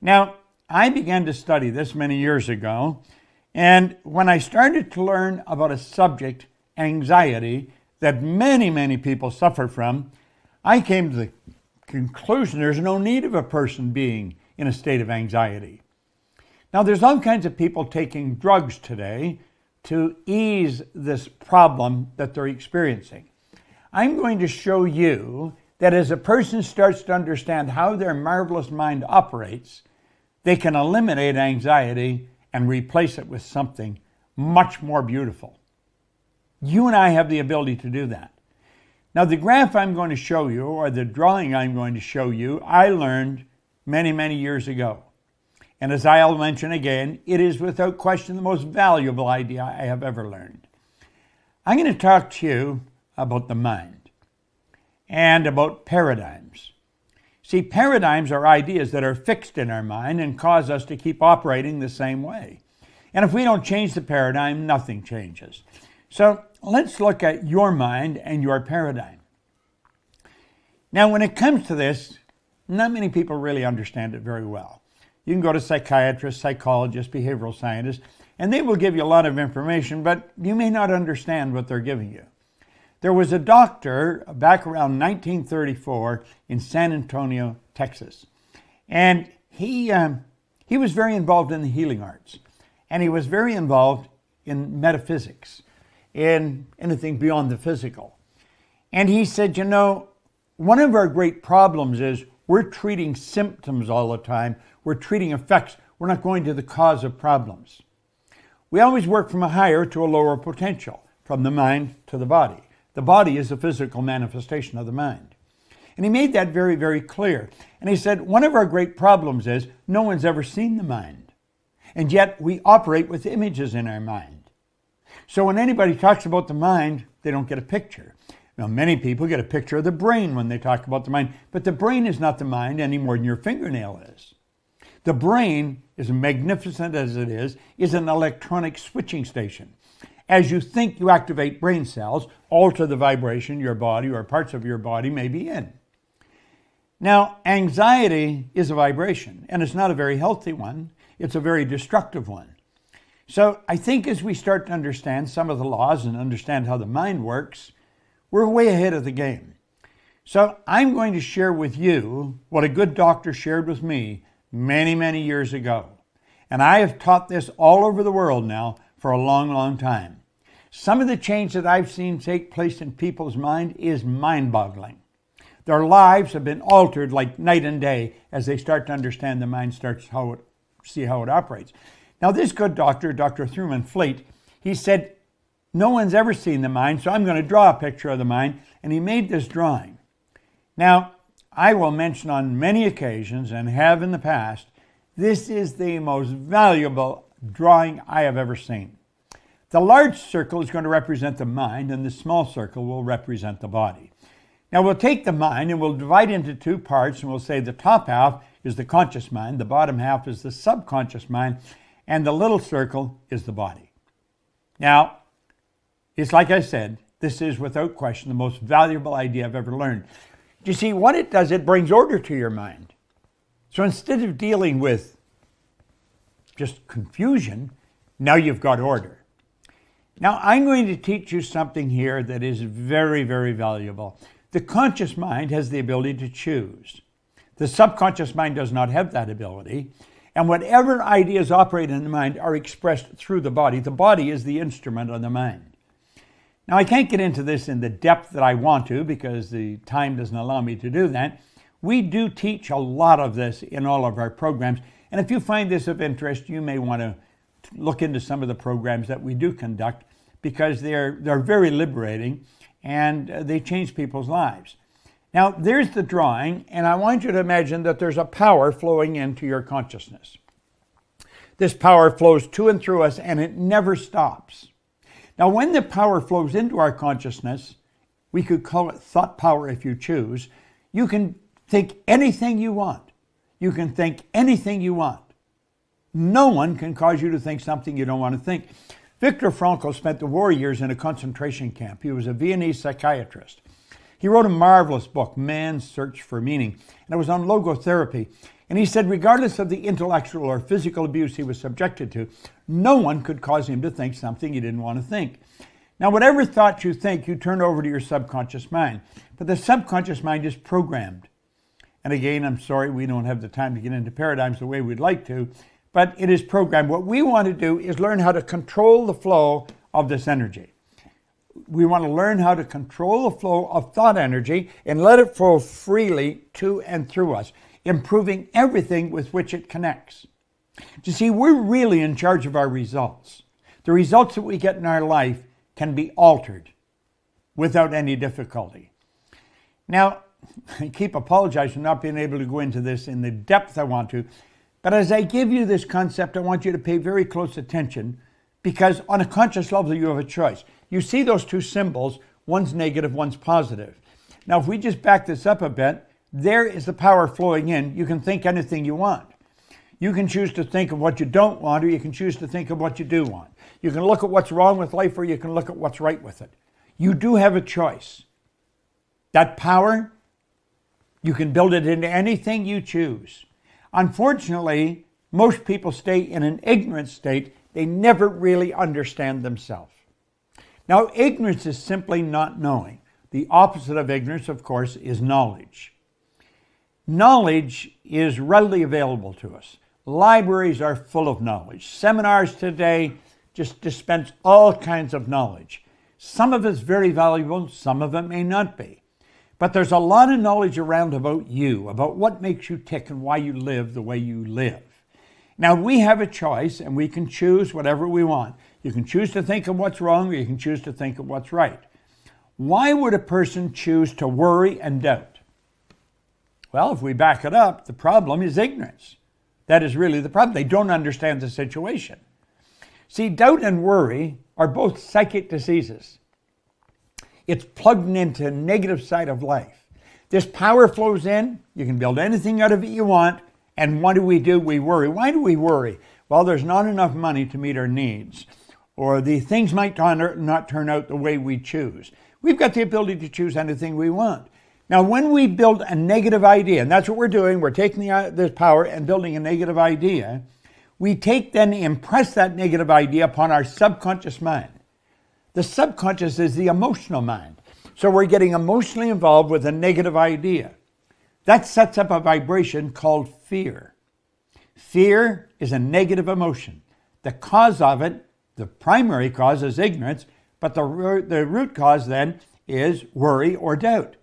Now, I began to study this many years ago, and when I started to learn about a subject, anxiety, that many, many people suffer from, I came to the conclusion there's no need of a person being in a state of anxiety. Now, there's all kinds of people taking drugs today to ease this problem that they're experiencing. I'm going to show you that as a person starts to understand how their marvelous mind operates, they can eliminate anxiety and replace it with something much more beautiful. You and I have the ability to do that. Now, the graph I'm going to show you, or the drawing I'm going to show you, I learned many, many years ago. And as I'll mention again, it is without question the most valuable idea I have ever learned. I'm going to talk to you about the mind and about paradigms. See, paradigms are ideas that are fixed in our mind and cause us to keep operating the same way. And if we don't change the paradigm, nothing changes. So let's look at your mind and your paradigm. Now, when it comes to this, not many people really understand it very well. You can go to psychiatrists, psychologists, behavioral scientists, and they will give you a lot of information, but you may not understand what they're giving you. There was a doctor back around 1934 in San Antonio, Texas, and he was very involved in the healing arts, and he was very involved in metaphysics, in anything beyond the physical. And he said, you know, one of our great problems is we're treating symptoms all the time. We're treating effects. We're not going to the cause of problems. We always work from a higher to a lower potential, from the mind to the body. The body is a physical manifestation of the mind. And he made that very, very clear. And he said, one of our great problems is no one's ever seen the mind. And yet we operate with images in our mind. So when anybody talks about the mind, they don't get a picture. Now, many people get a picture of the brain when they talk about the mind, but the brain is not the mind any more than your fingernail is. The brain, as magnificent as it is an electronic switching station. As you think, you activate brain cells, alter the vibration your body or parts of your body may be in. Now, anxiety is a vibration, and it's not a very healthy one. It's a very destructive one. So I think as we start to understand some of the laws and understand how the mind works, we're way ahead of the game. So I'm going to share with you what a good doctor shared with me many, many years ago. And I have taught this all over the world now for a long, long time. Some of the change that I've seen take place in people's mind is mind-boggling. Their lives have been altered like night and day as they start to understand the mind, see how it operates. Now, this good doctor, Dr. Thurman Fleet, he said, no one's ever seen the mind, so I'm going to draw a picture of the mind, and he made this drawing. Now, I will mention on many occasions, and have in the past, this is the most valuable drawing I have ever seen. The large circle is going to represent the mind, and the small circle will represent the body. Now, we'll take the mind and we'll divide into two parts, and we'll say the top half is the conscious mind, the bottom half is the subconscious mind, and the little circle is the body. Now, it's like I said, this is without question the most valuable idea I've ever learned. You see, what it does, it brings order to your mind. So instead of dealing with just confusion, now you've got order. Now, I'm going to teach you something here that is very, very valuable. The conscious mind has the ability to choose. The subconscious mind does not have that ability. And whatever ideas operate in the mind are expressed through the body. The body is the instrument of the mind. Now, I can't get into this in the depth that I want to because the time doesn't allow me to do that. We do teach a lot of this in all of our programs. And if you find this of interest, you may want to look into some of the programs that we do conduct because they're very liberating and they change people's lives. Now, there's the drawing, and I want you to imagine that there's a power flowing into your consciousness. This power flows to and through us, and it never stops. Now, when the power flows into our consciousness, we could call it thought power if you choose. You can think anything you want. You can think anything you want. No one can cause you to think something you don't want to think. Viktor Frankl spent the war years in a concentration camp. He was a Viennese psychiatrist. He wrote a marvelous book, Man's Search for Meaning, and it was on logotherapy. And he said, regardless of the intellectual or physical abuse he was subjected to, no one could cause him to think something he didn't want to think. Now, whatever thought you think, you turn over to your subconscious mind. But the subconscious mind is programmed. And again, I'm sorry, we don't have the time to get into paradigms the way we'd like to, but it is programmed. What we want to do is learn how to control the flow of this energy. We want to learn how to control the flow of thought energy and let it flow freely to and through us, improving everything with which it connects. You see, we're really in charge of our results. The results that we get in our life can be altered without any difficulty. Now, I keep apologizing for not being able to go into this in the depth I want to, but as I give you this concept, I want you to pay very close attention, because on a conscious level, you have a choice. You see those two symbols, one's negative, one's positive. Now, if we just back this up a bit, there is the power flowing in. You can think anything you want. You can choose to think of what you don't want, or you can choose to think of what you do want. You can look at what's wrong with life, or you can look at what's right with it. You do have a choice. That power, you can build it into anything you choose. Unfortunately, most people stay in an ignorant state. They never really understand themselves. Now, ignorance is simply not knowing. The opposite of ignorance, of course, is knowledge. Knowledge is readily available to us. Libraries are full of knowledge. Seminars today just dispense all kinds of knowledge. Some of it's very valuable, some of it may not be. But there's a lot of knowledge around about you, about what makes you tick and why you live the way you live. Now, we have a choice, and we can choose whatever we want. You can choose to think of what's wrong, or you can choose to think of what's right. Why would a person choose to worry and doubt? Well, if we back it up, the problem is ignorance. That is really the problem. They don't understand the situation. See, doubt and worry are both psychic diseases. It's plugged into a negative side of life. This power flows in. You can build anything out of it you want. And what do? We worry. Why do we worry? Well, there's not enough money to meet our needs. Or the things might not turn out the way we choose. We've got the ability to choose anything we want. Now, when we build a negative idea, and that's what we're doing, we're taking this power and building a negative idea, we impress that negative idea upon our subconscious mind. The subconscious is the emotional mind. So we're getting emotionally involved with a negative idea. That sets up a vibration called fear. Fear is a negative emotion. The cause of it, the primary cause, is ignorance, but the root cause then is worry or doubt.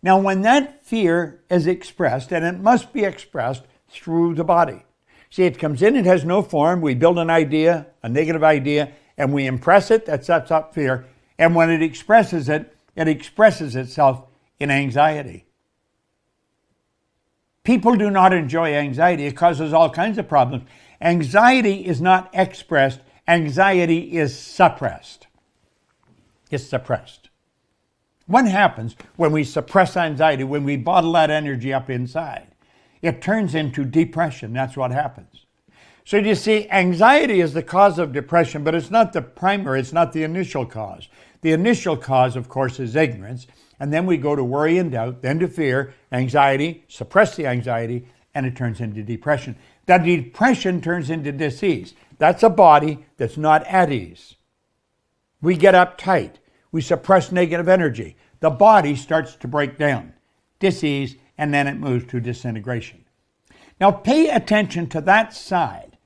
Now, when that fear is expressed, and it must be expressed through the body. See, it comes in, it has no form. We build an idea, a negative idea, and we impress it. That sets up fear. And when it expresses itself in anxiety. People do not enjoy anxiety. It causes all kinds of problems. Anxiety is not expressed. Anxiety is suppressed. It's suppressed. What happens when we suppress anxiety, when we bottle that energy up inside? It turns into depression. That's what happens. So you see, anxiety is the cause of depression, but it's not the primary, it's not the initial cause. The initial cause, of course, is ignorance. And then we go to worry and doubt, then to fear, anxiety, suppress the anxiety, and it turns into depression. That depression turns into disease. That's a body that's not at ease. We get uptight. We suppress negative energy. The body starts to break down. Disease, and then it moves to disintegration. Now pay attention to that side,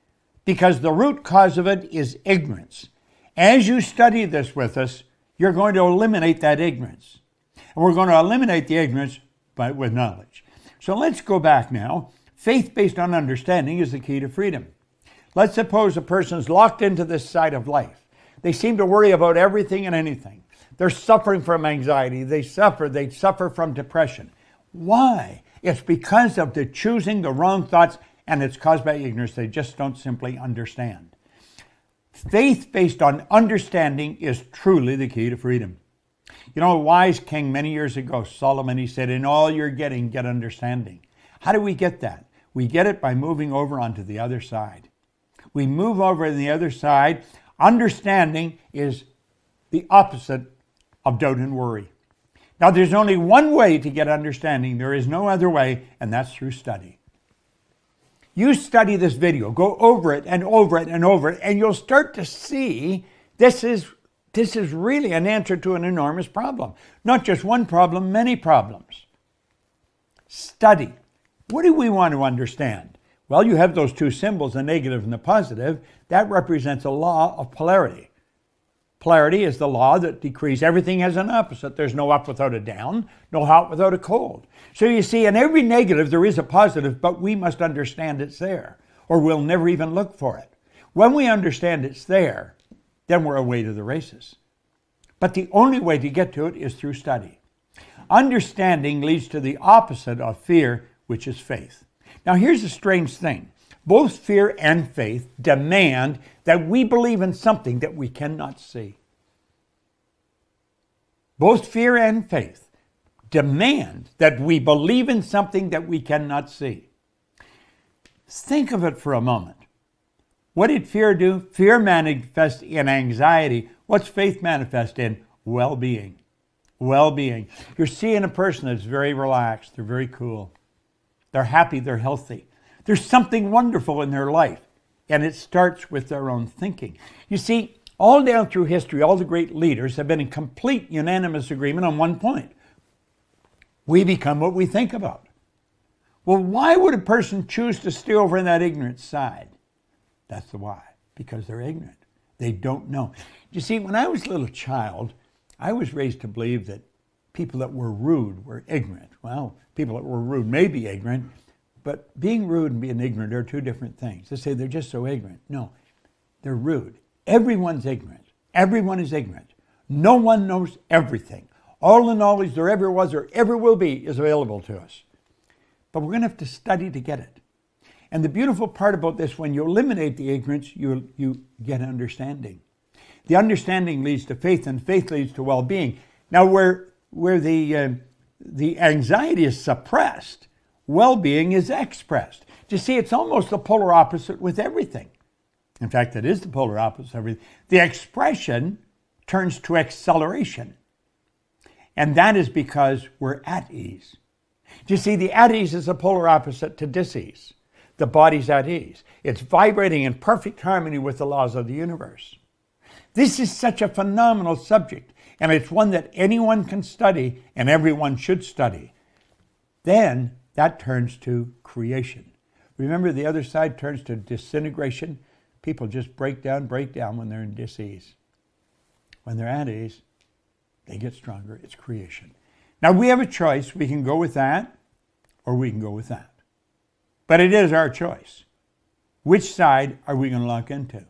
because the root cause of it is ignorance. As you study this with us, you're going to eliminate that ignorance. And we're going to eliminate the ignorance with knowledge. So let's go back now. Faith based on understanding is the key to freedom. Let's suppose a person's locked into this side of life. They seem to worry about everything and anything. They're suffering from anxiety. They suffer from depression. Why? It's because of the choosing the wrong thoughts, and it's caused by ignorance. They just don't simply understand. Faith based on understanding is truly the key to freedom. You know, a wise king many years ago, Solomon, he said, in all you're getting, get understanding. How do we get that? We get it by moving over onto the other side. We move over to the other side. Understanding is the opposite of doubt and worry. Now, there's only one way to get understanding. There is no other way, and that's through study. You study this video, go over it and over it and over it, and you'll start to see this is really an answer to an enormous problem. Not just one problem, many problems. Study. What do we want to understand? Well, you have those two symbols, the negative and the positive. That represents a law of polarity. Polarity is the law that decrees everything has an opposite. There's no up without a down, no hot without a cold. So you see, in every negative there is a positive, but we must understand it's there, or we'll never even look for it. When we understand it's there, then we're away to the races. But the only way to get to it is through study. Understanding leads to the opposite of fear, which is faith. Now here's a strange thing. Both fear and faith demand that we believe in something that we cannot see. Both fear and faith demand that we believe in something that we cannot see. Think of it for a moment. What did fear do? Fear manifests in anxiety. What's faith manifest in? Well-being. Well-being. You're seeing a person that's very relaxed. They're very cool. They're happy. They're healthy. There's something wonderful in their life, and it starts with their own thinking. You see, all down through history, all the great leaders have been in complete unanimous agreement on one point. We become what we think about. Well, why would a person choose to stay over on that ignorant side? That's the why. Because they're ignorant. They don't know. You see, when I was a little child, I was raised to believe that people that were rude were ignorant. Well, people that were rude may be ignorant, but being rude and being ignorant are two different things. They say they're just so ignorant. No, they're rude. Everyone's ignorant. Everyone is ignorant. No one knows everything. All the knowledge there ever was or ever will be is available to us. But we're going to have to study to get it. And the beautiful part about this, when you eliminate the ignorance, you get understanding. The understanding leads to faith, and faith leads to well-being. Now, where the anxiety is suppressed, well-being is expressed. You see, it's almost the polar opposite with everything. In fact, it is the polar opposite of everything. The expression turns to acceleration. And that is because we're at ease. You see, the at ease is the polar opposite to dis-ease. The body's at ease. It's vibrating in perfect harmony with the laws of the universe. This is such a phenomenal subject, and it's one that anyone can study and everyone should study. Then that turns to creation. Remember, the other side turns to disintegration. People just break down when they're in dis-ease. When they're at ease, they get stronger. It's creation. Now, we have a choice. We can go with that, or we can go with that. But it is our choice. Which side are we going to lock into?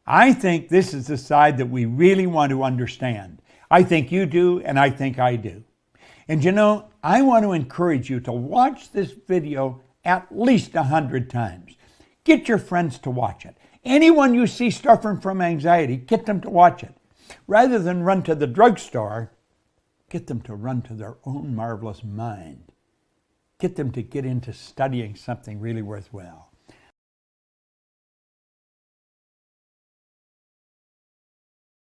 I think this is the side that we really want to understand. I think you do, and I think I do. And you know, I want to encourage you to watch this video at least 100 times. Get your friends to watch it. Anyone you see suffering from anxiety, get them to watch it. Rather than run to the drugstore, get them to run to their own marvelous mind. Get them to get into studying something really worthwhile.